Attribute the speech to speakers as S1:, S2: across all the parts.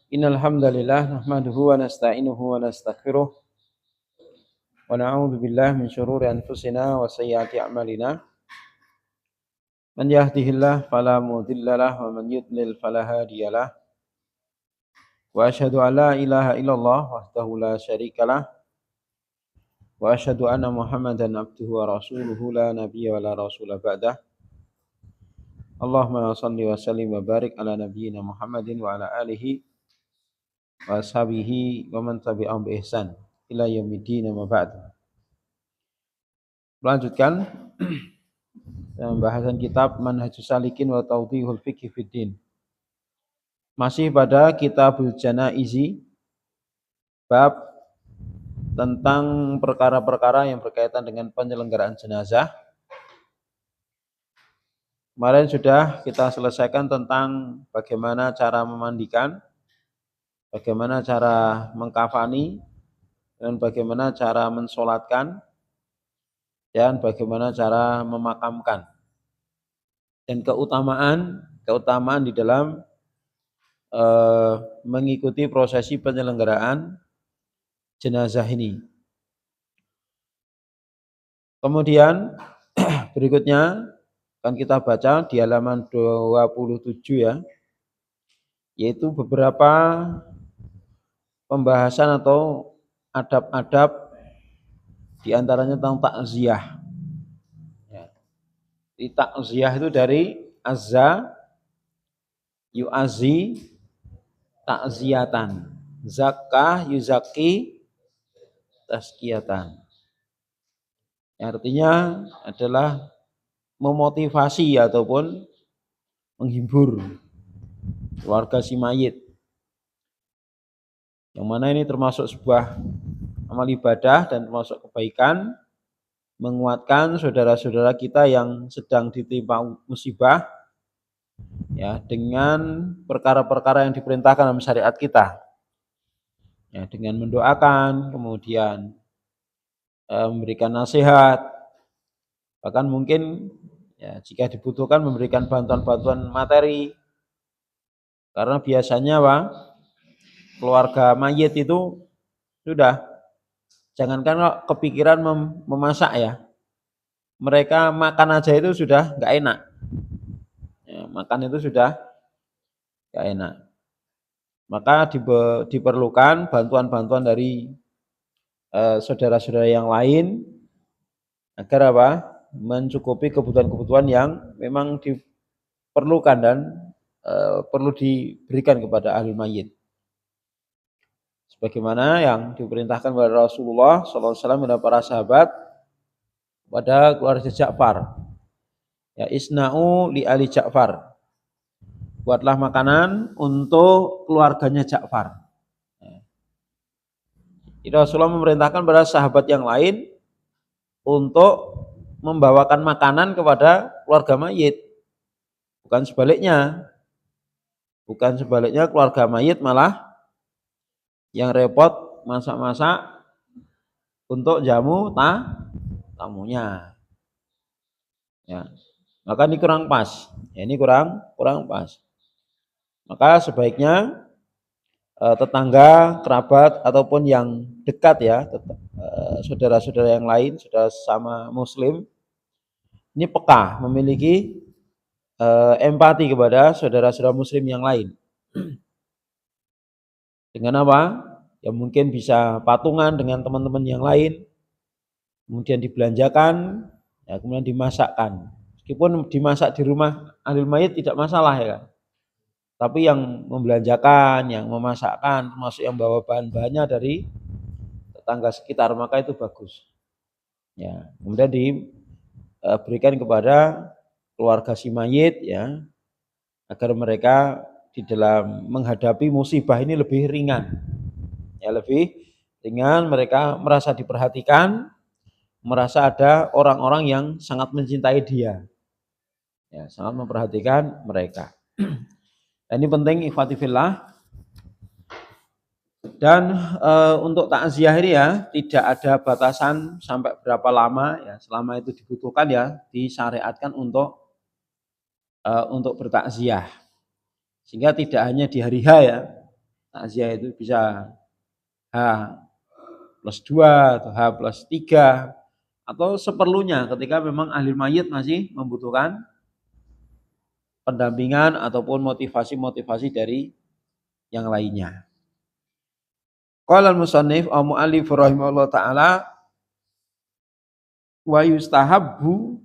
S1: Innal hamdalillah nahmaduhu wa nasta'inuhu wa nastaghfiruh wa na'udzu billahi min shururi anfusina wa sayyiati a'malina. Man yahdihillahu fala mudhillalah wa man yudlil fala hadiyalah. Wa asyhadu an la ilaha illallah wahdahu la syarikalah wa asyhadu anna Muhammadan abduhu wa rasuluhu la nabiyya wa la rasula ba'dah. Allahumma shalli wa sallim wa barik ala nabiyyina Muhammadin wa ala alihi wa ashabihi wa man tabi'ahum bi ihsan ila yaumiddin ma ba'd. Melanjutkan pembahasan kitab Manhajus Salikin wa Tawdihul Fiqh Fiddin. Masih pada Kitabul Janaizi, bab tentang perkara-perkara yang berkaitan dengan penyelenggaraan jenazah. Kemarin sudah kita selesaikan tentang bagaimana cara memandikan, bagaimana cara mengkafani, dan bagaimana cara mensolatkan, dan bagaimana cara memakamkan. Dan keutamaan di dalam mengikuti prosesi penyelenggaraan jenazah ini. Kemudian berikutnya akan kita baca di halaman 27 ya, yaitu beberapa pembahasan atau adab-adab di antaranya tentang takziah. Di takziah itu dari azza yu'azi takziatan, zakah yuzaki tazkiyatan. Artinya adalah memotivasi ataupun menghibur keluarga si mayit. Yang mana ini termasuk sebuah amal ibadah dan termasuk kebaikan, menguatkan saudara-saudara kita yang sedang ditimpa musibah ya, dengan perkara-perkara yang diperintahkan dalam syariat kita. Ya, dengan mendoakan, kemudian memberikan nasihat, bahkan mungkin ya, jika dibutuhkan memberikan bantuan-bantuan materi, karena biasanya keluarga mayit itu sudah jangankan kepikiran memasak ya, mereka makan aja itu sudah nggak enak ya, makan itu sudah nggak enak, maka diperlukan bantuan-bantuan dari saudara-saudara yang lain agar mencukupi kebutuhan-kebutuhan yang memang diperlukan dan perlu diberikan kepada ahli mayit. Sebagaimana yang diperintahkan oleh Rasulullah SAW dan para sahabat pada keluarga Ja'far. Ya, isna'u li ali Ja'far. Buatlah makanan untuk keluarganya Ja'far. Rasulullah memerintahkan pada sahabat yang lain untuk membawakan makanan kepada keluarga mayit. Bukan sebaliknya. Bukan sebaliknya, keluarga mayit malah yang repot masak-masak untuk jamu tamunya. Ya. Maka ini kurang pas. Ya, ini kurang pas. Maka sebaiknya tetangga, kerabat ataupun yang dekat ya, saudara-saudara yang lain, saudara sama muslim, ini peka, memiliki empati kepada saudara-saudara muslim yang lain. Dengan apa? Ya mungkin bisa patungan dengan teman-teman yang lain, kemudian dibelanjakan, ya kemudian dimasakkan. Meskipun dimasak di rumah ahli mayit tidak masalah ya kan. Tapi yang membelanjakan, yang memasakkan, termasuk yang bawa bahan-bahannya dari tetangga sekitar, maka itu bagus. Ya, kemudian diberikan kepada keluarga si mayit ya, agar mereka di dalam menghadapi musibah ini lebih ringan. Ya, lebih ringan, mereka merasa diperhatikan, merasa ada orang-orang yang sangat mencintai dia. Ya, sangat memperhatikan mereka. Dan ini penting ikhwati fillah. Dan untuk takziah ini ya tidak ada batasan sampai berapa lama ya, selama itu dibutuhkan ya disyariatkan untuk bertakziah. Sehingga tidak hanya di hari H ya, Takziah itu bisa H+2 atau H+3 atau seperlunya ketika memang ahli mayit masih membutuhkan pendampingan ataupun motivasi-motivasi dari yang lainnya. Qala al-musannif au mu'allif rahimahullah taala wa yustahabbu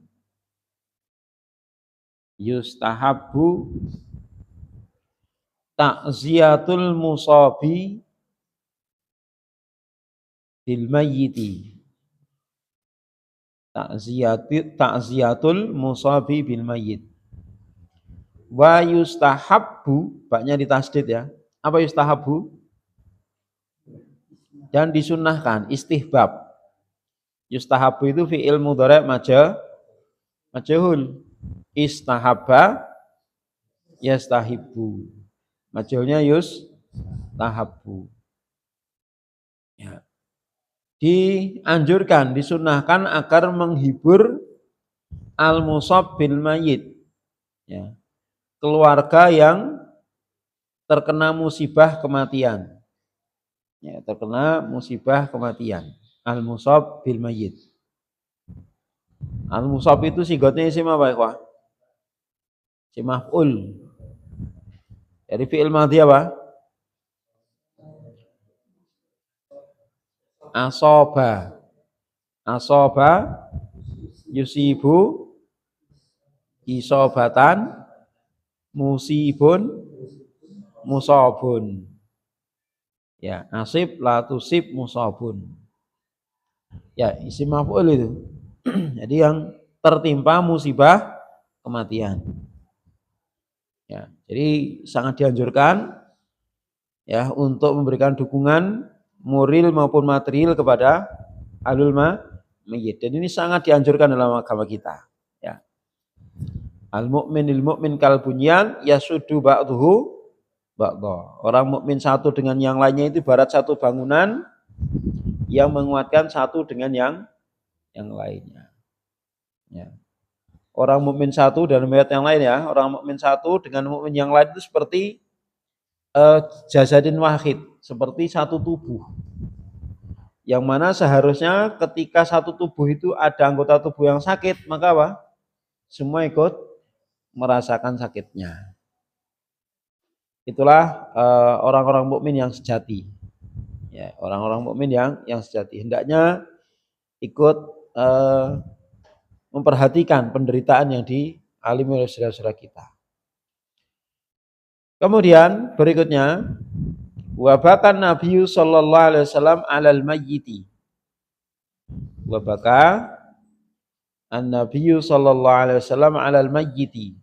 S1: ta'ziyatul musabi bil mayyiti. Ta'ziyatul musabi bil mayyit. Wa yustahabbu, baknya ditasdid ya. Apa yustahabbu? Dan disunnahkan, istihbab. Yustahabbu itu fi'il mudhari' majhul. Istahabba yastahibbu. Majhulnya yustahabbu. Ya. Dianjurkan, disunnahkan agar menghibur al-musab bil mayyit. Ya. Keluarga yang terkena musibah kematian. Ya, terkena musibah kematian. Al-musab bil mayyit. Al-musab itu sigotnya isim apa ya, Pak? Isim maf'ul. Dari fi'il madhi apa? Asoba. Asoba yusibu isobatan musibun musabun. Ya, nasib la tusib musabun. Ya, isim maf'ul itu. Jadi yang tertimpa musibah kematian. Ya, jadi sangat dianjurkan ya untuk memberikan dukungan moral maupun material kepada ahlul mayyit. Dan ini sangat dianjurkan dalam agama kita. Ya. Al-mu'minil mu'min kal bunyan yasuddu ba'duhu ba'dha. Orang mukmin satu dengan yang lainnya itu ibarat satu bangunan yang menguatkan satu dengan yang lainnya. Ya. Orang mukmin satu dan mayat yang lain ya. Orang mukmin satu dengan mukmin yang lain itu seperti jasadin wahid, seperti satu tubuh. Yang mana seharusnya ketika satu tubuh itu ada anggota tubuh yang sakit, maka apa? Semua ikut merasakan sakitnya. Itulah orang-orang mukmin yang sejati. Ya, orang-orang mukmin yang sejati hendaknya ikut memperhatikan penderitaan yang dialami oleh saudara-saudara kita. Kemudian berikutnya, wa bakan Nabi sallallahu alaihi wasallam 'alal mayyiti. Wa baka an-Nabi sallallahu alaihi wasallam 'alal mayyiti.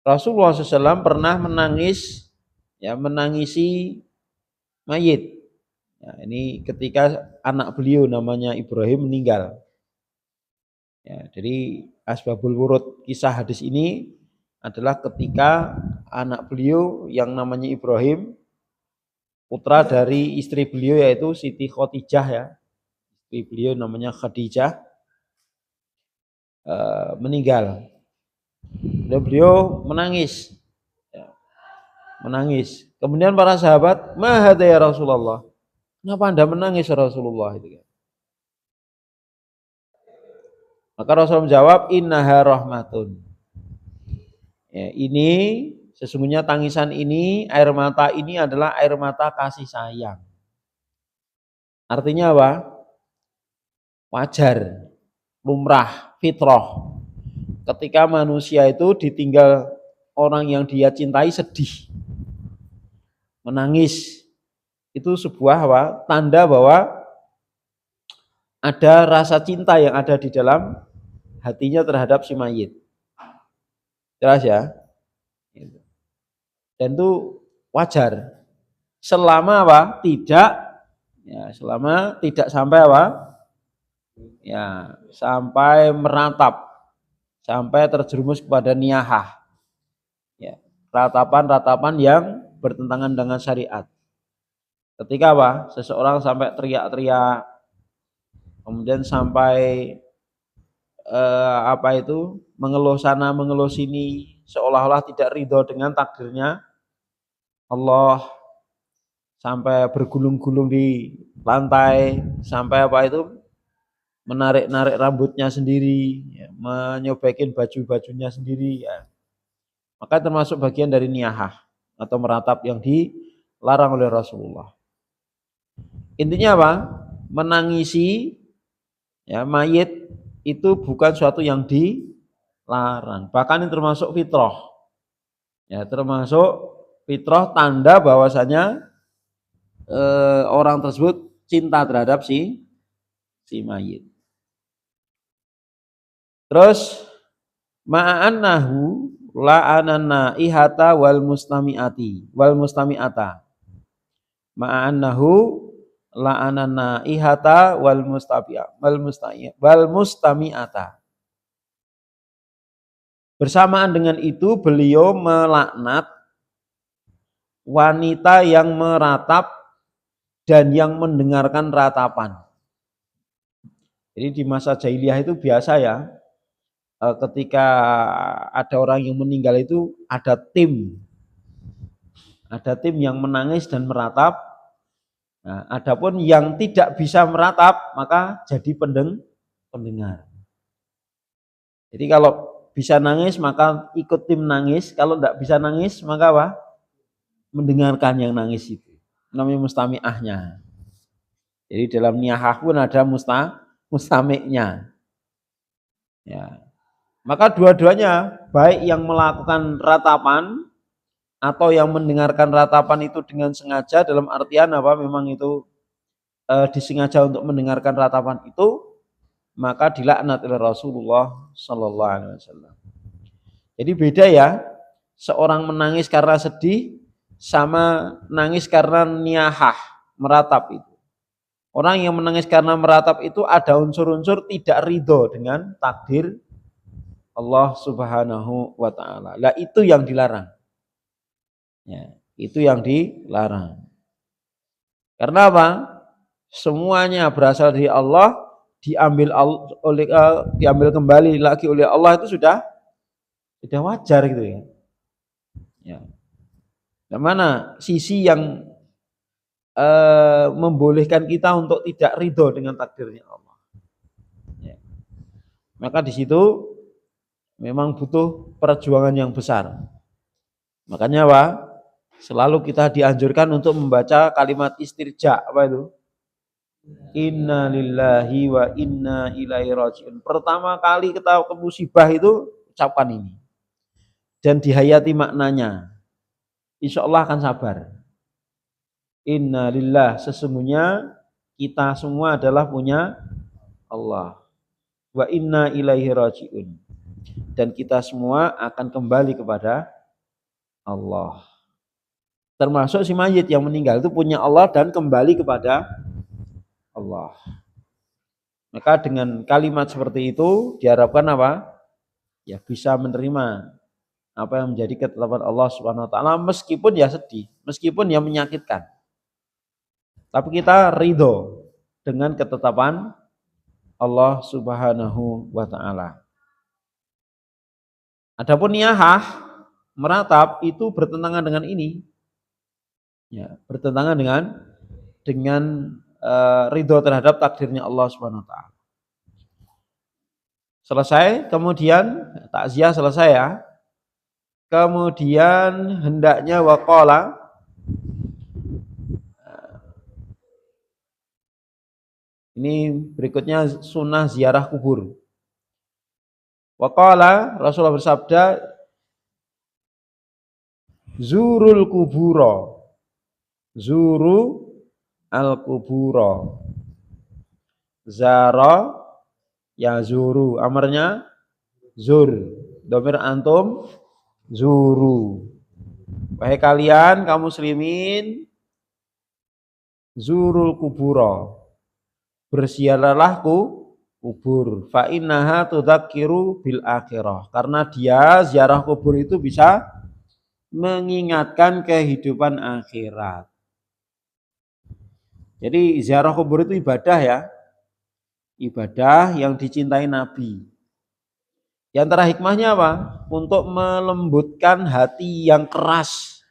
S1: Rasulullah SAW pernah menangis, ya, menangisi mayit. Ya, ini ketika anak beliau namanya Ibrahim meninggal. Ya, jadi asbabul wurud kisah hadis ini adalah ketika anak beliau yang namanya Ibrahim, putra dari istri beliau yaitu Siti Khadijah ya. Istri beliau namanya Khadijah meninggal. Dan beliau menangis. Ya, menangis. Kemudian para sahabat, "Ma hadza ya Rasulullah?" Kenapa Anda menangis ya Rasulullah itu? Maka Rasul menjawab, "Innaha rahmatun." Ya, ini sesungguhnya tangisan ini, air mata ini adalah air mata kasih sayang. Artinya apa? Wajar, lumrah, fitrah. Ketika manusia itu ditinggal orang yang dia cintai sedih, menangis, itu sebuah apa? Tanda bahwa ada rasa cinta yang ada di dalam hatinya terhadap si mayit. Jelas ya? Dan itu wajar. Selama apa? Selama tidak sampai apa? Ya, sampai meratap, sampai terjerumus kepada niyahah. Ya, ratapan-ratapan yang bertentangan dengan syariat. Ketika apa? Seseorang sampai teriak-teriak, kemudian sampai mengeluh sana mengeluh sini, seolah-olah tidak ridho dengan takdirnya Allah sampai bergulung-gulung di lantai, sampai apa itu menarik-narik rambutnya sendiri, ya, menyobekin baju-bajunya sendiri, ya. Maka termasuk bagian dari niyahah atau meratap yang dilarang oleh Rasulullah. Intinya apa? Menangisi ya mayit itu bukan suatu yang dilarang. Bahkan ini termasuk fitrah. Ya, termasuk fitrah tanda bahwasanya orang tersebut cinta terhadap si mayit. Terus ma'annahu la'anana ihata wal mustami'ata. Ma'annahu la'anana ihata wal mustami'ata. Bersamaan dengan itu beliau melaknat wanita yang meratap dan yang mendengarkan ratapan. Jadi di masa jahiliyah itu biasa ya, ketika ada orang yang meninggal itu ada tim yang menangis dan meratap. Nah, adapun yang tidak bisa meratap maka jadi pendengar. Jadi kalau bisa nangis maka ikut tim nangis, kalau tidak bisa nangis maka apa? Mendengarkan yang nangis itu. Namanya mustami'ahnya. Jadi dalam niyahah pun ada mustami'nya. Ya. Maka dua-duanya, baik yang melakukan ratapan atau yang mendengarkan ratapan itu dengan sengaja, dalam artian apa? Memang itu disengaja untuk mendengarkan ratapan itu, maka dilaknat oleh Rasulullah Sallallahu Alaihi Wasallam. Jadi beda ya, seorang menangis karena sedih sama nangis karena niyahah, meratap itu. Orang yang menangis karena meratap itu ada unsur-unsur tidak ridho dengan takdir Allah Subhanahu wa ta'ala. Lah itu yang dilarang. Ya, itu yang dilarang. Karena apa? Semuanya berasal dari Allah, diambil kembali lagi oleh Allah itu sudah wajar gitu ya. Ya. Nah, mana sisi yang membolehkan kita untuk tidak ridho dengan takdirnya Allah. Ya. Maka di situ memang butuh perjuangan yang besar. Makanya apa? Selalu kita dianjurkan untuk membaca kalimat istirja. Apa itu? Inna lillahi wa inna ilaihi raji'un. Pertama kali kita ke musibah itu ucapkan ini. Dan dihayati maknanya. Insya Allah akan sabar. Inna lillah, sesungguhnya kita semua adalah punya Allah. Wa inna ilaihi raji'un. Dan kita semua akan kembali kepada Allah. Termasuk si mayit yang meninggal itu punya Allah dan kembali kepada Allah. Maka dengan kalimat seperti itu diharapkan apa? Ya bisa menerima apa yang menjadi ketetapan Allah Subhanahu wa taala, meskipun ya sedih, meskipun ya menyakitkan. Tapi kita ridho dengan ketetapan Allah Subhanahu wa taala. Adapun niyahah, meratap itu bertentangan dengan ini. Ya, bertentangan dengan ridho terhadap takdirnya Allah Subhanahu wa taala. Selesai, kemudian takziah selesai ya. Kemudian hendaknya waqala, ini berikutnya sunnah ziarah kubur. Waqala, Rasulullah bersabda, zurul kuburo, zuru al kuburo, zara ya zuru, amarnya zur, domir antum zuru. Wahai kalian kaum muslimin, zurul kuburo, bersiaralah kubur, fa innaha tudzakiru bil akhirah, karena dia ziarah kubur itu bisa mengingatkan kehidupan akhirat. Jadi ziarah kubur itu ibadah ya, ibadah yang dicintai Nabi. Di antara hikmahnya apa? Untuk melembutkan hati yang keras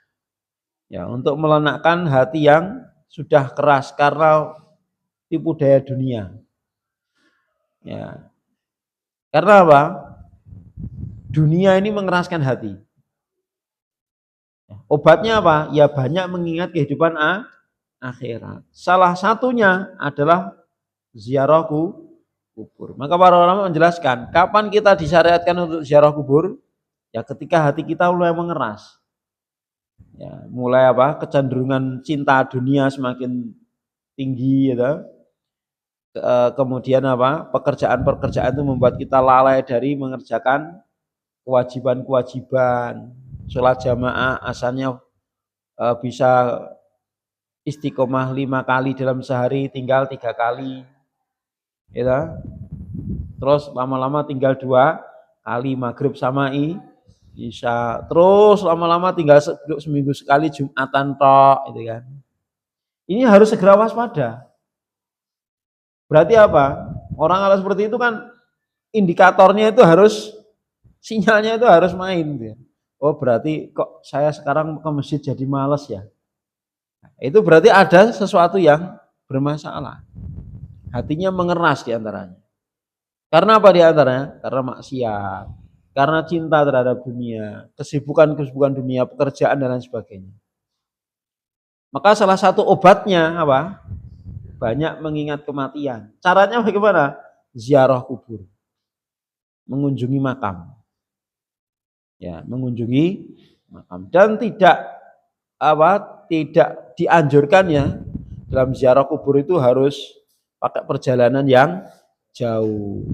S1: Ya, untuk melenakkan hati yang sudah keras karena tipu daya dunia. Ya. Karena apa? Dunia ini mengeraskan hati. Obatnya apa? Ya banyak mengingat kehidupan akhirat. Salah satunya adalah ziarah kubur. Maka para ulama menjelaskan, kapan kita disyariatkan untuk ziarah kubur? Ya ketika hati kita mulai mengeras. Ya, mulai apa? Kecenderungan cinta dunia semakin tinggi gitu. Kemudian apa? Pekerjaan-pekerjaan itu membuat kita lalai dari mengerjakan kewajiban-kewajiban. Sholat jamaah asalnya bisa istiqomah 5 kali dalam sehari, tinggal 3 kali. Ya. Terus lama-lama tinggal 2 kali maghrib sama isya. Terus lama-lama tinggal seminggu sekali Jumatan tok, gitu kan. Ini harus segera waspada. Berarti apa? Orang kalau seperti itu kan indikatornya itu harus, sinyalnya itu harus main. Gitu. Oh berarti kok saya sekarang ke masjid jadi males ya. Itu berarti ada sesuatu yang bermasalah. Hatinya mengeras diantaranya. Karena apa diantaranya? Karena maksiat. Karena cinta terhadap dunia. Kesibukan-kesibukan dunia, pekerjaan dan lain sebagainya. Maka salah satu obatnya apa? Banyak mengingat kematian. Caranya bagaimana? Ziarah kubur. Mengunjungi makam. Ya, mengunjungi makam. Dan tidak dianjurkan ya dalam ziarah kubur itu harus pakai perjalanan yang jauh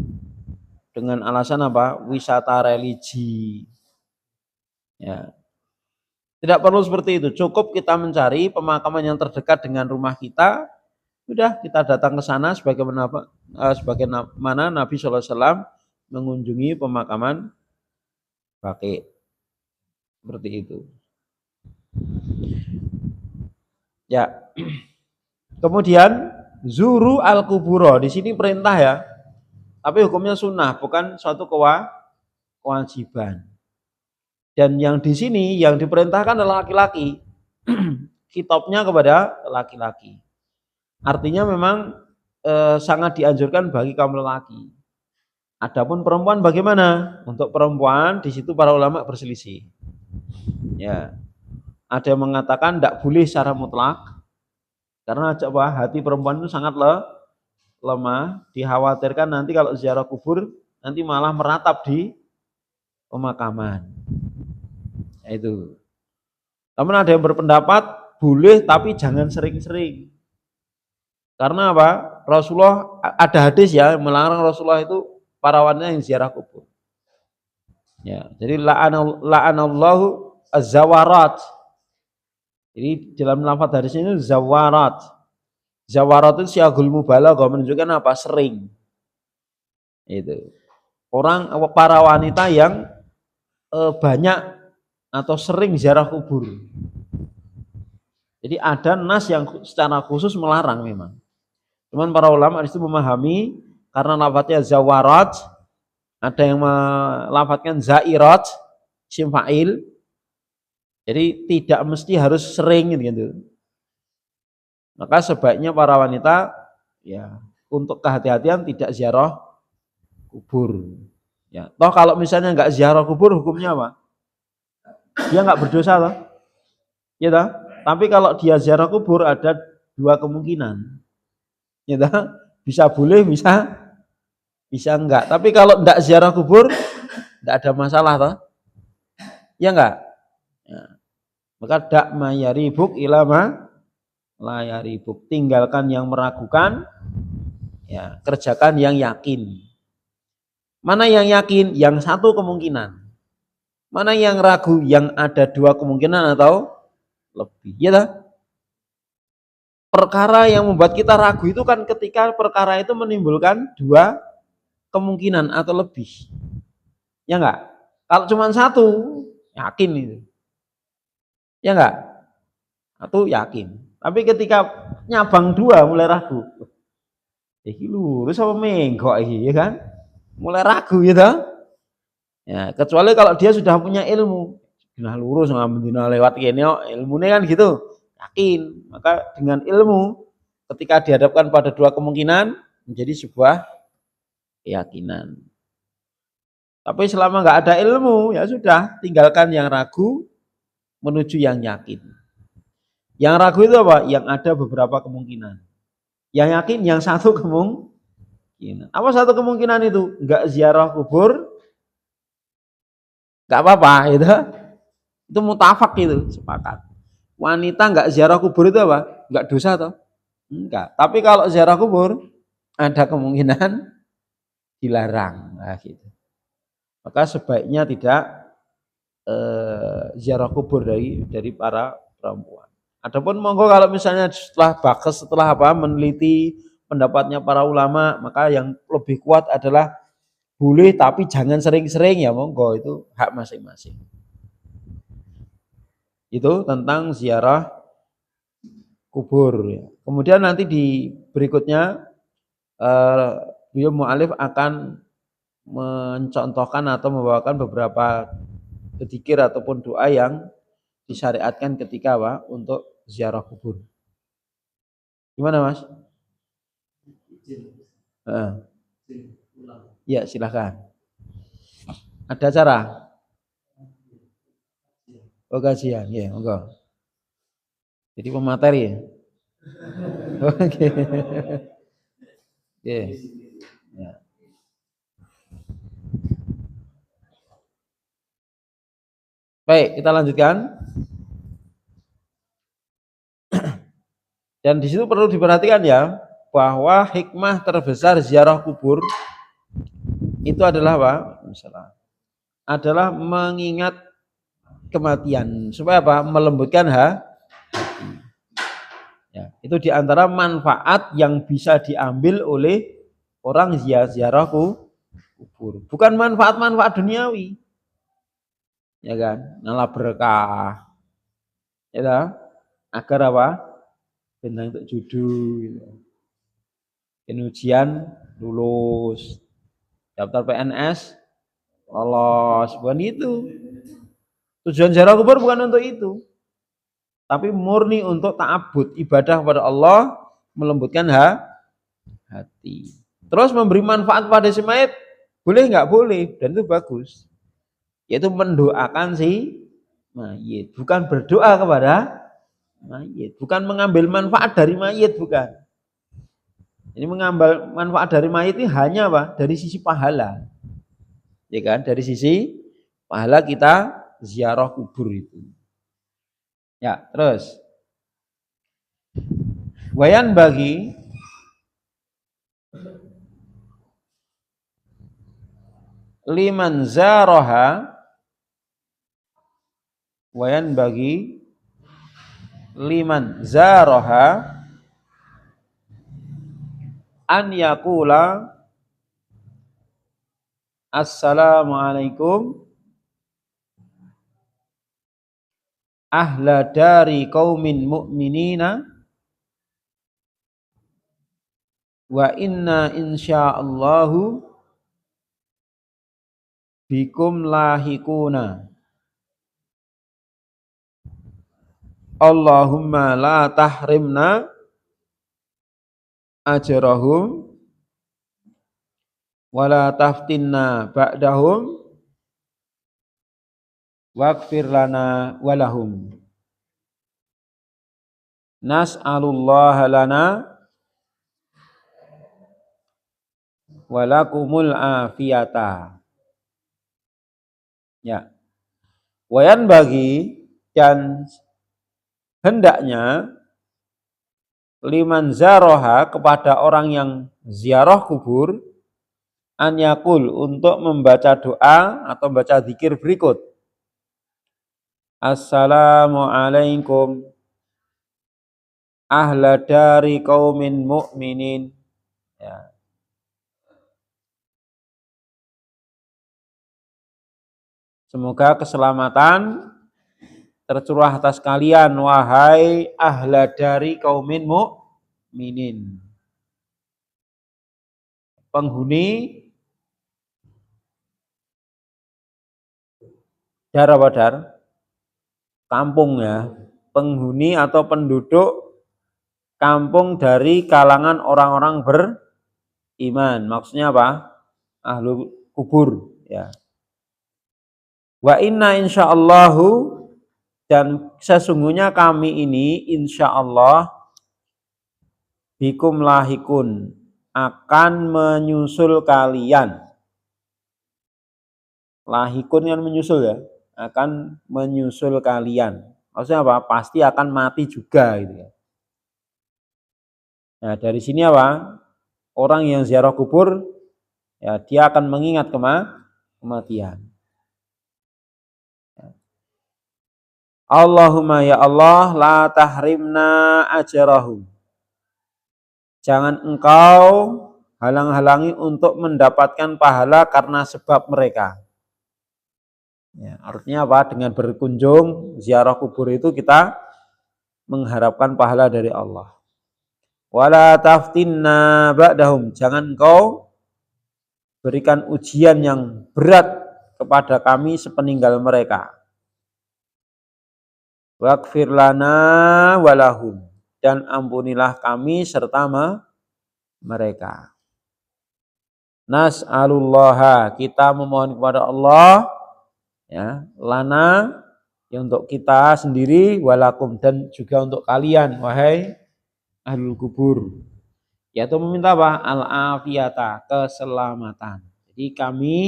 S1: dengan alasan apa? Wisata religi. Ya. Tidak perlu seperti itu. Cukup kita mencari pemakaman yang terdekat dengan rumah kita. Sudah kita datang ke sana sebagaimana Nabi SAW mengunjungi pemakaman Baqi. Seperti itu. Ya. Kemudian zuru al-kuburo. Di sini perintah ya. Tapi hukumnya sunnah, bukan suatu kewajiban. Dan yang di sini yang diperintahkan adalah laki-laki. Kitabnya kepada laki-laki. Artinya memang sangat dianjurkan bagi kaum lelaki. Adapun perempuan bagaimana? Untuk perempuan di situ para ulama berselisih. Ya. Ada yang mengatakan tidak boleh secara mutlak. Karena coba hati perempuan itu sangat lemah, dikhawatirkan nanti kalau ziarah kubur nanti malah meratap di pemakaman. Itu. Namun ada yang berpendapat boleh tapi jangan sering-sering. Karena apa? Rasulullah ada hadis ya melarang Rasulullah itu para wanita yang ziarah kubur. Ya, jadi la'anallahu az-zawarat. Jadi dalam lafaz hadis ini zawarat. Zawarat itu siagul mubalaghah menunjukkan apa? Sering. Itu. Para wanita yang banyak atau sering ziarah kubur. Jadi ada nas yang secara khusus melarang memang. Cuman para ulama di situ memahami karena lafadznya zawarat, ada yang melafadzkan zairat, isim fa'il. Jadi tidak mesti harus sering gitu. Maka sebaiknya para wanita ya untuk kehati-hatian tidak ziarah kubur. Ya, toh kalau misalnya enggak ziarah kubur hukumnya apa? Dia enggak berdosa toh? Ya toh? Tapi kalau dia ziarah kubur ada 2 kemungkinan. Ya toh? Bisa boleh, bisa enggak. Tapi kalau enggak ziarah kubur enggak ada masalah toh? Ya enggak? Ya. Maka dak mayaribuk ilama layaribuk. Tinggalkan yang meragukan, ya, kerjakan yang yakin. Mana yang yakin? Yang satu kemungkinan. Mana yang ragu? Yang ada 2 kemungkinan atau lebih. Ya tak? Perkara yang membuat kita ragu itu kan ketika perkara itu menimbulkan 2 kemungkinan atau lebih. Ya enggak? Kalau cuma 1, yakin itu. Ya enggak? Atau yakin. Tapi ketika nyabang 2 mulai ragu. Iki lurus apa menggok iki, ya kan? Mulai ragu gitu. Ya, kecuali kalau dia sudah punya ilmu. Nah lurus ngambil lewat kene ilmune kan gitu. Yakin. Maka dengan ilmu ketika dihadapkan pada dua kemungkinan menjadi sebuah keyakinan. Tapi selama nggak ada ilmu ya sudah tinggalkan yang ragu menuju yang yakin. Yang ragu itu apa? Yang ada beberapa kemungkinan. Yang yakin yang satu kemungkinan. Apa satu kemungkinan itu? Nggak ziarah kubur, nggak apa-apa itu. Itu mutafak itu, sepakat. Wanita nggak ziarah kubur itu apa? Nggak dosa toh? Enggak. Tapi kalau ziarah kubur ada kemungkinan dilarang. Nah, gitu. Maka sebaiknya tidak ziarah kubur dari para perempuan. Adapun monggo kalau misalnya setelah meneliti pendapatnya para ulama, maka yang lebih kuat adalah boleh tapi jangan sering-sering ya monggo, itu hak masing-masing. Itu tentang ziarah kubur ya. Kemudian nanti di berikutnya beliau mu'alif akan mencontohkan atau membawakan beberapa dzikir ataupun doa yang disyariatkan ketika untuk ziarah kubur. Gimana Mas? Ya silahkan. Ada cara? Oh kajian, ya enggak. Jadi pemateri ya? Oke. Oke. Ya. Baik, kita lanjutkan. Dan di situ perlu diperhatikan ya, bahwa hikmah terbesar ziarah kubur itu adalah apa? Adalah mengingat kematian. Supaya apa? Melembutkan hati. Ya, itu diantara manfaat yang bisa diambil oleh orang ziarah kubur. Bukan manfaat-manfaat duniawi. Ya kan? Nala berkah. Ya, agar apa? Bintang untuk judu gitu. Ujian lulus, daftar PNS lolos, bukan itu. Tujuan ziarah kubur bukan untuk itu, tapi murni untuk ta'abbud, ibadah kepada Allah, melembutkan hati. Terus memberi manfaat pada si mayit, boleh nggak? Boleh, dan itu bagus. Yaitu mendoakan si mayit, bukan berdoa kepada mayit, bukan mengambil manfaat dari mayit, bukan. Ini mengambil manfaat dari mayit ini hanya apa? Dari sisi pahala. Ya kan? Dari sisi pahala kita ziarah kubur itu. Ya, terus. Wayan bagi liman zaraha, wayan bagi liman zaraha an yaqula assalamualaikum ahla dari qaumin mu'minina wa inna insyaallahu bikum lahikuna. Allahumma la tahrimna ajrahum wala taftinna ba'dahum waghfir lana walahum. Nas'alullaha lana walakumul afiyata. Ya. Wayan bagi dan hendaknya liman zaroha kepada orang yang ziarah kubur an yakul untuk membaca doa atau baca zikir berikut. Assalamualaikum ahla dari qaumin mu'minin. Ya. Semoga keselamatan tercurah atas kalian wahai ahla dari qaumin mu'minin. Penghuni dar apa dar? kampung ya, penghuni atau penduduk kampung dari kalangan orang-orang beriman. Maksudnya apa? Ahlul kubur ya. Wa inna insyaallahu, dan sesungguhnya kami ini insyaallah bikum lahikun, akan menyusul kalian. Lahikun kan menyusul ya, akan menyusul kalian. Maksudnya apa? Pasti akan mati juga gitu ya. Nah, dari sini apa? Orang yang ziarah kubur ya dia akan mengingat kematian. Allahumma ya Allah la tahrimna ajrahum. Jangan engkau halang-halangi untuk mendapatkan pahala karena sebab mereka. Ya, artinya apa? Dengan berkunjung ziarah kubur itu kita mengharapkan pahala dari Allah. Wala taftinna ba'dahum. Jangan engkau berikan ujian yang berat kepada kami sepeninggal mereka. Waghfir lana walahum, dan ampunilah kami serta mereka. Nas'alullaha, kita memohon kepada Allah ya, lana ya untuk kita sendiri, walakum dan juga untuk kalian wahai ahlul kubur, yaitu meminta apa? Al-afiyata, keselamatan. Jadi kami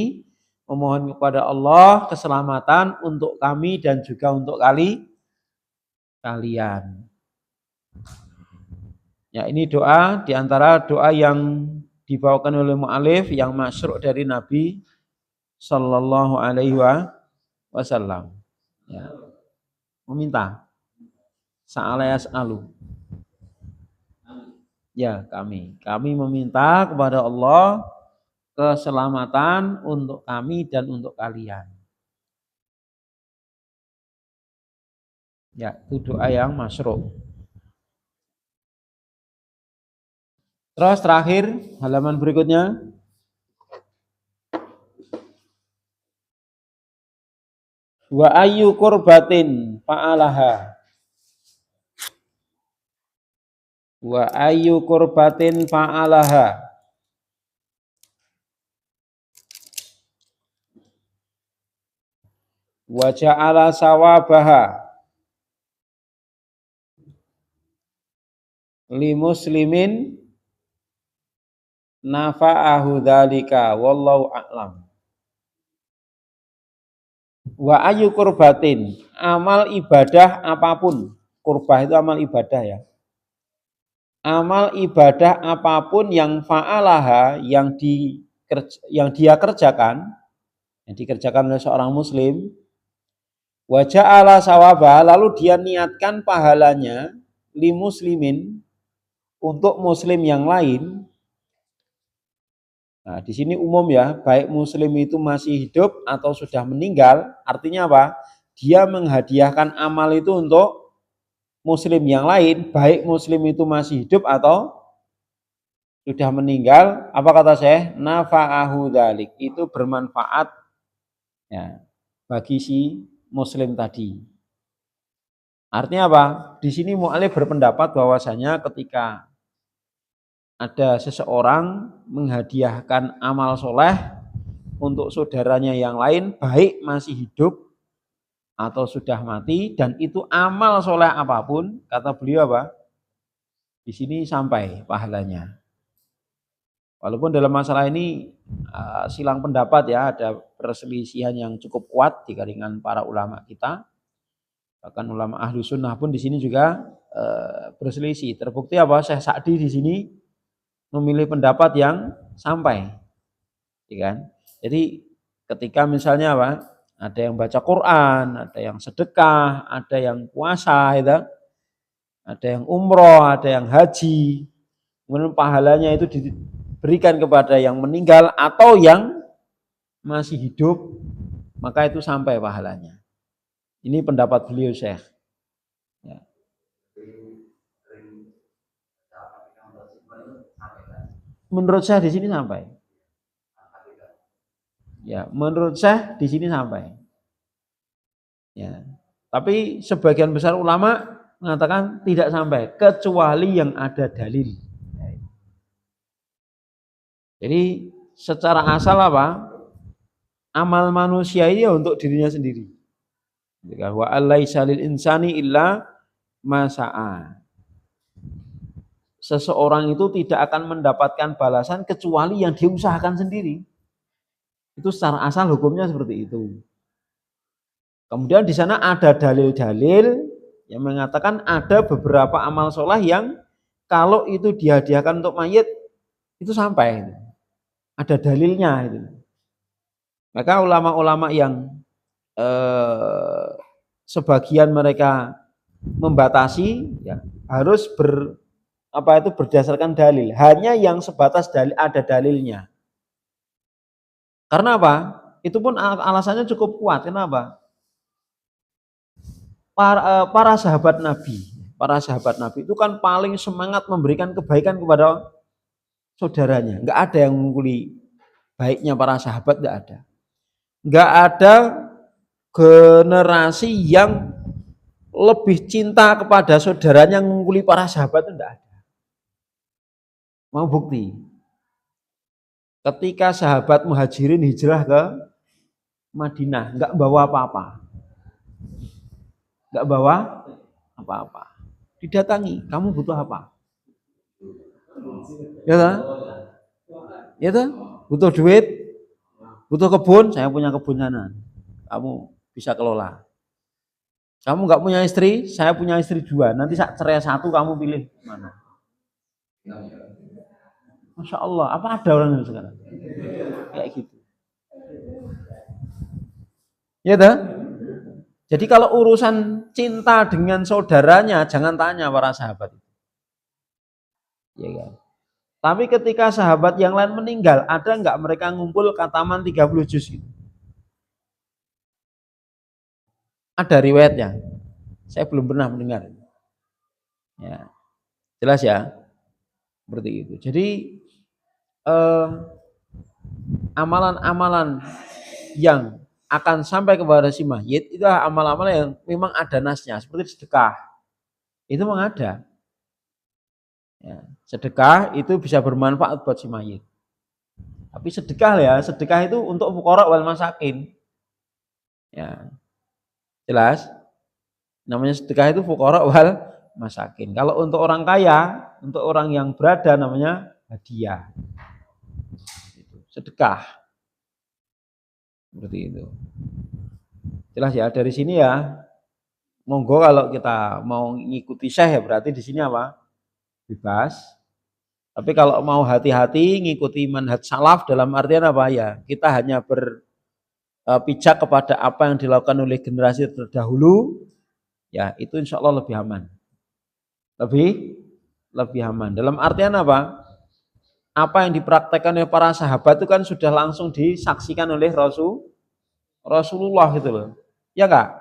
S1: memohon kepada Allah keselamatan untuk kami dan juga untuk kalian. Ya, ini doa diantara doa yang dibawakan oleh mu'alif yang masyru' dari Nabi Sallallahu Alaihi Wasallam. Ya, meminta sa'ala yas'alu. Ya, kami meminta kepada Allah keselamatan untuk kami dan untuk kalian. Ya, itu doa yang masyru'. Terus terakhir halaman berikutnya. Wa ayyu qurbatin fa'alaha. Wa ayyu qurbatin fa'alaha. Wa ja'ala sawabaha li muslimin nafa'ahu dzalika wallahu a'lam. Wa ayu qurbatin, amal ibadah apapun. Qurbah itu amal ibadah ya. Amal ibadah apapun yang fa'alaha, yang dia kerjakan, yang dikerjakan oleh seorang muslim, wa ja'ala sawabah, lalu dia niatkan pahalanya li muslimin, untuk muslim yang lain. Nah, di sini umum ya, baik muslim itu masih hidup atau sudah meninggal, artinya apa? Dia menghadiahkan amal itu untuk muslim yang lain, baik muslim itu masih hidup atau sudah meninggal. Apa kata saya? Nafa'ahu dzalik, itu bermanfaat ya bagi si muslim tadi. Artinya apa? Di sini mu'alif berpendapat bahwasanya ketika ada seseorang menghadiahkan amal soleh untuk saudaranya yang lain, baik masih hidup atau sudah mati, dan itu amal soleh apapun, kata beliau apa? Di sini sampai pahalanya. Walaupun dalam masalah ini silang pendapat ya, ada perselisihan yang cukup kuat di kalangan para ulama kita. Bahkan ulama ahlu sunnah pun di sini juga berselisih. Terbukti apa? Syekh Sa'di di sini memilih pendapat yang sampai, ya kan? Jadi ketika misalnya apa? Ada yang baca Quran, ada yang sedekah, ada yang puasa, gitu, ada yang umroh, ada yang haji, kemudian pahalanya itu diberikan kepada yang meninggal atau yang masih hidup, maka itu sampai pahalanya. Ini pendapat beliau Syekh. Ya. Menurut saya di sini sampai. Ya, menurut saya di sini sampai. Ya. Tapi sebagian besar ulama mengatakan tidak sampai kecuali yang ada dalil. Jadi secara asal apa? Amal manusia ini ya untuk dirinya sendiri. Wa alaisa lil insani illa ma sa'a. Seseorang itu tidak akan mendapatkan balasan kecuali yang diusahakan sendiri. Itu secara asal hukumnya seperti itu. Kemudian di sana ada dalil-dalil yang mengatakan ada beberapa amal soleh yang kalau itu dihadiahkan untuk mayit itu sampai. Ada dalilnya itu. Maka ulama-ulama yang sebagian mereka membatasi ya, harus berdasarkan dalil. Hanya yang sebatas dalil ada dalilnya. Karena apa? Itu pun alasannya cukup kuat. Kenapa? Para sahabat Nabi itu kan paling semangat memberikan kebaikan kepada saudaranya. Enggak ada yang mengungkuli baiknya para sahabat, enggak ada. Enggak ada generasi yang lebih cinta kepada saudaranya yang mengungkuli para sahabat, itu enggak ada. Mau bukti? Ketika sahabat Muhajirin hijrah ke Madinah, enggak bawa apa-apa. Enggak bawa apa-apa. Didatangi, kamu butuh apa? Ya toh? Ya toh? Butuh duit, butuh kebun, saya punya kebun sana. Kamu bisa kelola. Kamu nggak punya istri, saya punya istri 2. Nanti cerai 1, kamu pilih mana? Masya Allah, apa ada orang itu sekarang? Kayak gitu. Ya toh? Jadi kalau urusan cinta dengan saudaranya, jangan tanya para sahabat. Ya kan? Tapi ketika sahabat yang lain meninggal, ada nggak mereka ngumpul kataman 30 juz gitu? Ada riwayatnya. Saya belum pernah mendengar. Ya. Jelas ya? Seperti itu. Jadi amalan-amalan yang akan sampai kepada si mayit itu amal-amal yang memang ada nasnya, seperti sedekah. Itu memang ada. Ya, sedekah itu bisa bermanfaat buat si mayit. Tapi sedekah itu untuk fuqara wal masakin. Ya. Jelas? Namanya sedekah itu fuqara wal masakin. Kalau untuk orang kaya, untuk orang yang berada namanya hadiah. Sedekah. Seperti itu. Jelas ya, dari sini ya. Monggo kalau kita mau ngikuti syekh ya berarti di sini apa? Bebas. Tapi kalau mau hati-hati ngikuti manhaj salaf dalam artian apa ya? Kita hanya berpijak kepada apa yang dilakukan oleh generasi terdahulu, ya itu insya Allah lebih aman. Lebih aman. Dalam artian apa? Apa yang dipraktekkan oleh para sahabat itu kan sudah langsung disaksikan oleh Rasulullah gitu loh. Ya Kak?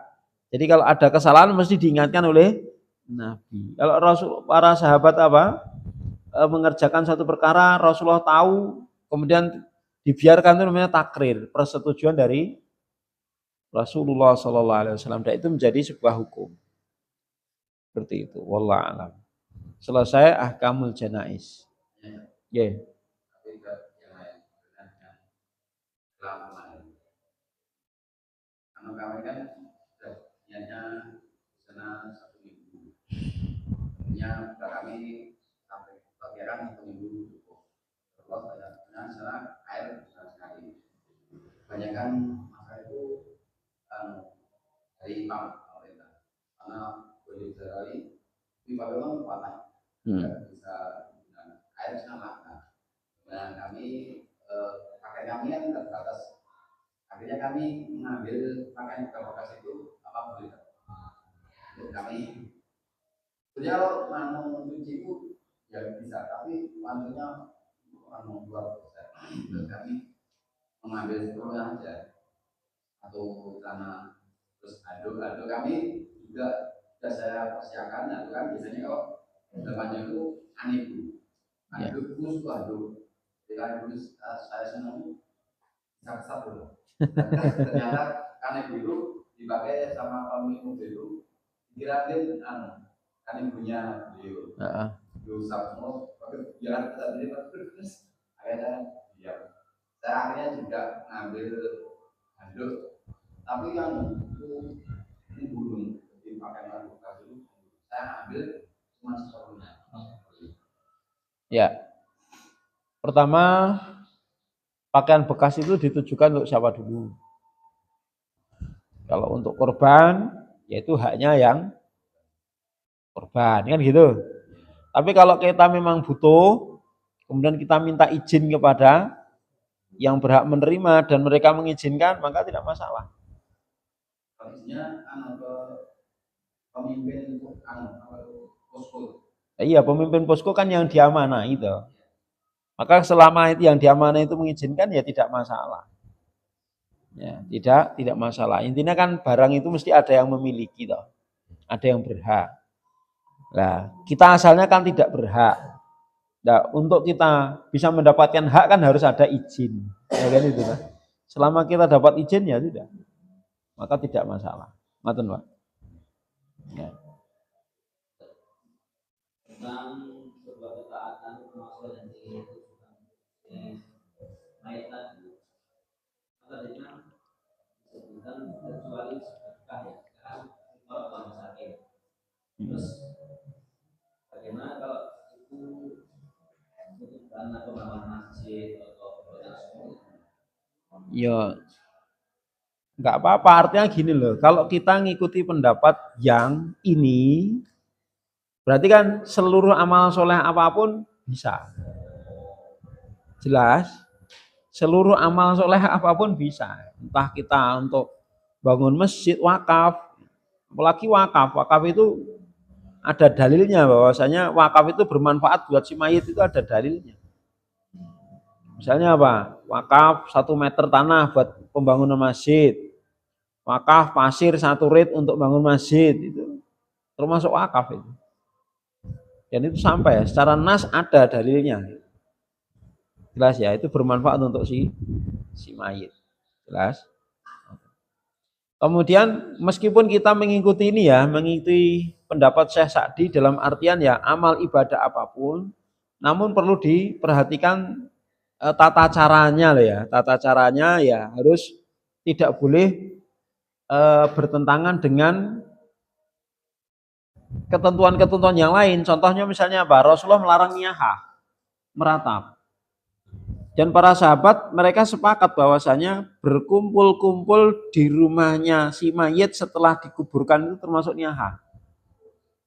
S1: Jadi kalau ada kesalahan mesti diingatkan oleh Nabi. Kalau para sahabat mengerjakan satu perkara, Rasulullah tahu, kemudian dibiarkan itu namanya takrir, persetujuan dari Rasulullah SAW. Dan itu menjadi sebuah hukum. Seperti itu. Wallahu a'lam. Selesai ahkamul janais. Ya. Karena kami kan sudah niatnya sana 1 minggu. Ya, kami sampai perkiraan 1 minggu cukup. Terus ada sana air besar sekali. Kebanyakan masa itu dari pemerintah. Karena boleh sekali pipa memang patah. Bisa air sangat. Nah kami pakai kami kan terbatas. Akhirnya kami mengambil pakaian bekas itu apa boleh. Kami beliau mau mencuci itu ya bisa, tapi maksudnya mau buat terus kami mengambil sepenuhnya aja atau karena terus aduk kami juga sudah saya persiapkan. Nah itu kan biasanya kalau depannya itu aduk terus aduk ketika dulu saya senang bisa kesat dulu. Ternyata karena dulu
S2: dipakai sama pemilik mobil itu kira-kira kan ibunya beliau usap semua pakai biar kita sendiri terus akhirnya diam. Saya akhirnya juga ngambil handuk tapi yang itu burung dipakai handuk itu saya ambil cuma separuhnya.
S1: Ya, pertama pakaian bekas itu ditujukan untuk siapa dulu? Kalau untuk korban, yaitu haknya yang korban, kan gitu. Tapi kalau kita memang butuh, kemudian kita minta izin kepada yang berhak menerima dan mereka mengizinkan, maka tidak masalah.
S2: Harusnya ke pemimpin posko.
S1: Iya, pemimpin posko kan yang diamanai itu. Maka selama itu yang diamanai itu mengizinkan ya tidak masalah. Ya, tidak masalah. Intinya kan barang itu mesti ada yang memiliki toh. Ada yang berhak. Nah, kita asalnya kan tidak berhak. Nah, untuk kita bisa mendapatkan hak kan harus ada izin. Ya kan itu kan. Selama kita dapat izin ya sudah. Maka tidak masalah. Ngoten, Pak. Ya.
S2: Tentang sebuah ketaatan termasuk yang naik tadi. Tadinya disebutkan kecuali sedekah ya. Sekarang orang sakit. Terus bagaimana kalau itu karena pembangunan masjid atau
S1: ya nggak apa-apa, artinya gini loh, kalau kita ngikuti pendapat yang ini berarti kan seluruh amal soleh apapun bisa, jelas seluruh amal soleh apapun bisa, entah kita untuk bangun masjid, wakaf, apalagi wakaf itu ada dalilnya bahwasanya wakaf itu bermanfaat buat si mayit, itu ada dalilnya. Misalnya apa? Wakaf 1 meter tanah buat pembangunan masjid, wakaf pasir 1 rit untuk bangun masjid, itu termasuk wakaf itu. Dan itu sampai secara nas ada dalilnya. Jelas ya, itu bermanfaat untuk si mayit. Jelas. Kemudian meskipun kita mengikuti ini ya, mengikuti pendapat Syekh Sa'di dalam artian ya amal ibadah apapun, namun perlu diperhatikan tata caranya loh ya. Tata caranya ya harus tidak boleh bertentangan dengan ketentuan-ketentuan yang lain. Contohnya misalnya apa? Rasulullah melarang niyahah, meratap. Dan para sahabat mereka sepakat bahwasanya berkumpul-kumpul di rumahnya si mayit setelah dikuburkan itu termasuk niyahah.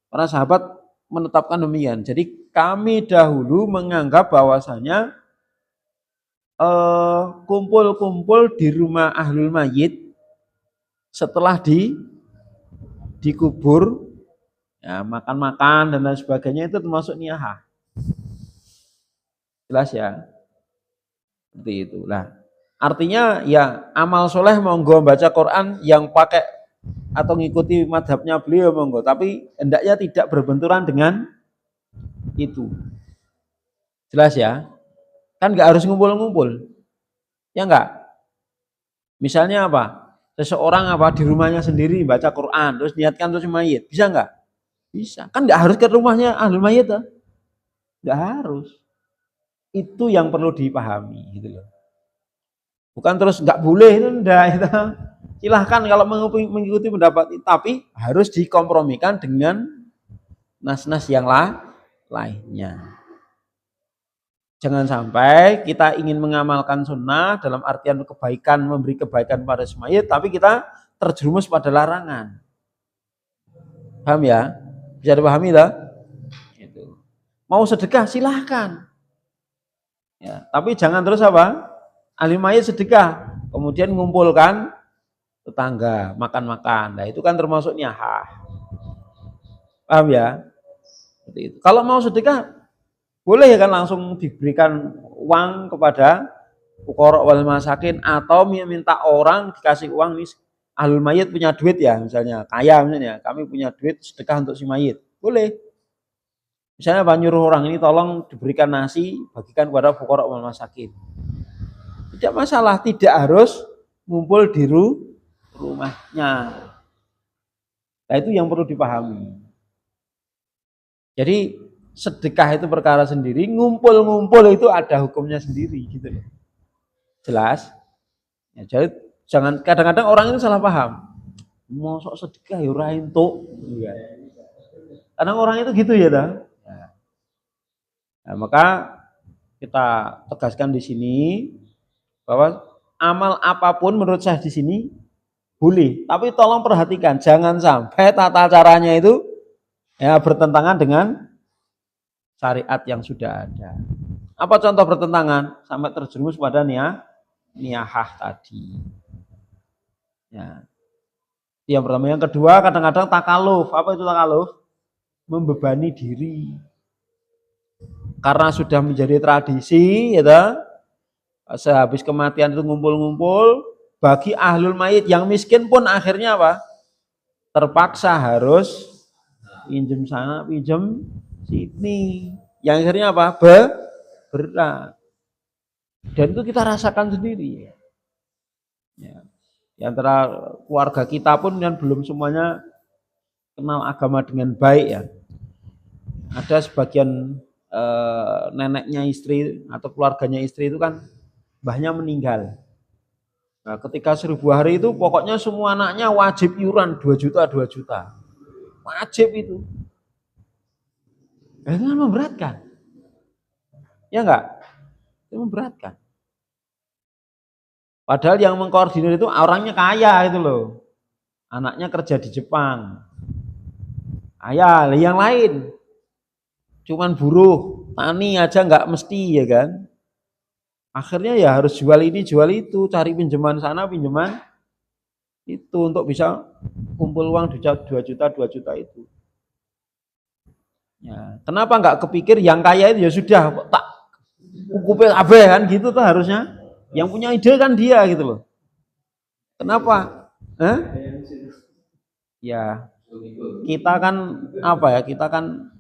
S1: Para sahabat menetapkan demikian. Jadi kami dahulu menganggap bahwasanya kumpul-kumpul di rumah ahlul mayit setelah dikubur, ya, makan-makan dan lain sebagainya itu termasuk niyahah. Jelas ya? Seperti itu. Nah, artinya ya amal soleh monggo baca Quran yang pakai atau ngikuti madhabnya beliau monggo, tapi hendaknya tidak berbenturan dengan itu. Jelas ya? Kan nggak harus ngumpul-ngumpul, ya nggak? Misalnya apa? Seseorang apa di rumahnya sendiri baca Quran, terus niatkan terus mayit, bisa nggak? Bisa. Kan nggak harus ke rumahnya ahlul mayit, nggak harus. Itu yang perlu dipahami gitu loh. Bukan terus nggak boleh, itu enggak itu. Silahkan kalau mengikuti pendapat itu, tapi harus dikompromikan dengan nas-nas yang lainnya. Jangan sampai kita ingin mengamalkan sunnah dalam artian kebaikan, memberi kebaikan pada semayit, tapi kita terjerumus pada larangan. Paham ya? Bisa dipahami lah? Itu. Mau sedekah silahkan. Ya, tapi jangan terus apa? Ahli mayit sedekah, kemudian mengumpulkan tetangga, makan-makan. Nah, itu kan termasuk niyahah. Paham ya? Seperti itu. Kalau mau sedekah, boleh ya kan langsung diberikan uang kepada fuqara wal masakin, atau minta orang dikasih uang, nih ahlul mayit punya duit ya, misalnya kaya misalnya, kami punya duit sedekah untuk si mayit. Boleh. Misalnya nyuruh orang ini tolong diberikan nasi, bagikan kepada fuqara wal masakin. Tidak masalah, tidak harus ngumpul di rumahnya. Nah, itu yang perlu dipahami. Jadi sedekah itu perkara sendiri, ngumpul-ngumpul itu ada hukumnya sendiri gitu loh. Jelas? Ya, jadi jangan, kadang-kadang orang itu salah paham. Mosok sedekah ya ora entuk. Iya. Kadang orang itu gitu ya, dah. Nah, maka kita tegaskan di sini bahwa amal apapun menurut saya di sini boleh, tapi tolong perhatikan jangan sampai tata caranya itu ya bertentangan dengan syariat yang sudah ada. Apa contoh bertentangan? Sampai terjerumus pada niyahah tadi. Ya. Yang pertama, yang kedua kadang-kadang takaluf. Apa itu takaluf? Membebani diri. Karena sudah menjadi tradisi, ya, sehabis kematian itu ngumpul-ngumpul. Bagi ahlul mayit yang miskin pun akhirnya apa? Terpaksa harus pinjem sana, pinjem sini. Yang akhirnya apa? Berat. Dan itu kita rasakan sendiri. Ya. Di antara keluarga kita pun yang belum semuanya kenal agama dengan baik ya. Ada sebagian neneknya istri atau keluarganya istri itu kan mbahnya meninggal. Nah, ketika 1000 hari itu pokoknya semua anaknya wajib iuran 2 juta. Wajib itu. Itu kan memberatkan. Ya enggak? Itu memberatkan. Padahal yang mengkoordinir itu orangnya kaya itu loh. Anaknya kerja di Jepang. Kaya, yang lain cuman buruh, tani aja enggak mesti ya kan. Akhirnya ya harus jual ini, jual itu, cari pinjaman sana, pinjaman itu untuk bisa kumpul uang 2 juta itu. Ya, kenapa enggak kepikir yang kaya itu ya sudah tak kupil kabeh kan gitu tuh harusnya. Yang punya ide kan dia gitu loh. Kenapa? Ya, kita kan apa ya? Kita kan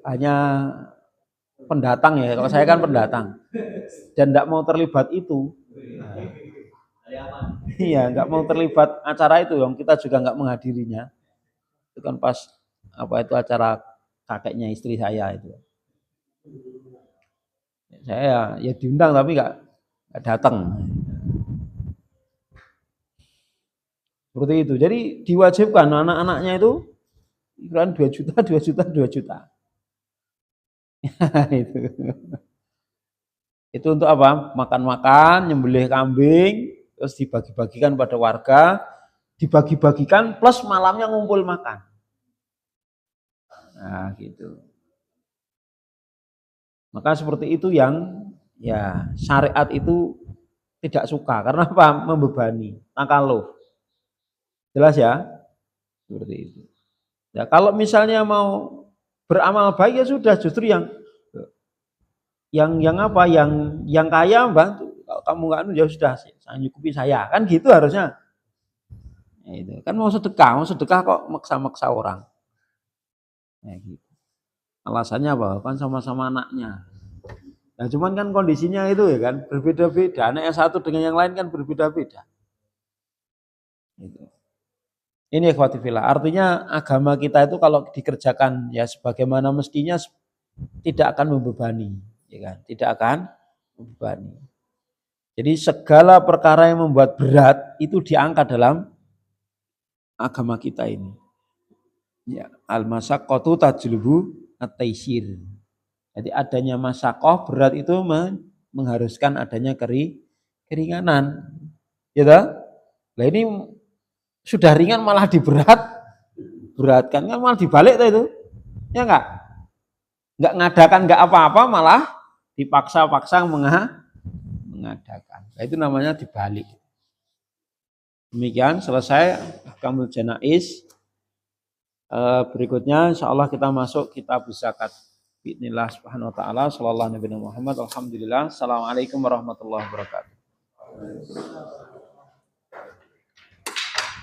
S1: hanya pendatang ya. Kalau saya kan pendatang dan enggak mau terlibat itu. Iya, enggak mau terlibat acara itu, yang kita juga enggak menghadirinya. Itu kan pas apa itu acara kakeknya istri saya itu. Saya ya diundang tapi enggak datang. Seperti itu. Jadi diwajibkan anak-anaknya itu iuran 2 juta. Itu. Itu untuk apa? Makan-makan, nyembelih kambing, terus dibagi-bagikan pada warga, dibagi-bagikan plus malamnya ngumpul makan. Nah, gitu. Maka seperti itu yang ya syariat itu tidak suka. Karena apa? Membebani, takaluf. Jelas ya? Seperti itu. Ya, kalau misalnya mau beramal baik ya sudah, justru yang apa? Yang kaya bantu. Kalau kamu enggak ya sudah, saya nyukupi saya. Kan gitu harusnya. Ya, itu. Kan mau sedekah kok maksa-maksa orang. Ya, gitu. Alasannya apa? Kan sama-sama anaknya. Nah, cuman kan kondisinya itu ya kan berbeda-beda. Anak yang satu dengan yang lain kan berbeda-beda. Gitu. Ini ikhwati fillah. Artinya agama kita itu kalau dikerjakan ya sebagaimana mestinya tidak akan membebani, ya kan? Tidak akan membebani. Jadi segala perkara yang membuat berat itu diangkat dalam agama kita ini. Ya, al-masyaqqatu tajlubu at-taisir. Jadi adanya masyaqqah berat itu mengharuskan adanya keringanan. Ya toh? Nah ini sudah ringan malah beratkan kan malah dibalik itu. Ya enggak? Enggak ngadakan enggak apa-apa malah dipaksa-paksa mengadakan. Nah, itu namanya dibalik. Demikian selesai ahkamul janaiz. Berikutnya insyaallah kita masuk kitab zakat. Bismillah subhanahu wa ta'ala sallallahu alaihi Muhammad alhamdulillah. Assalamualaikum warahmatullahi wabarakatuh.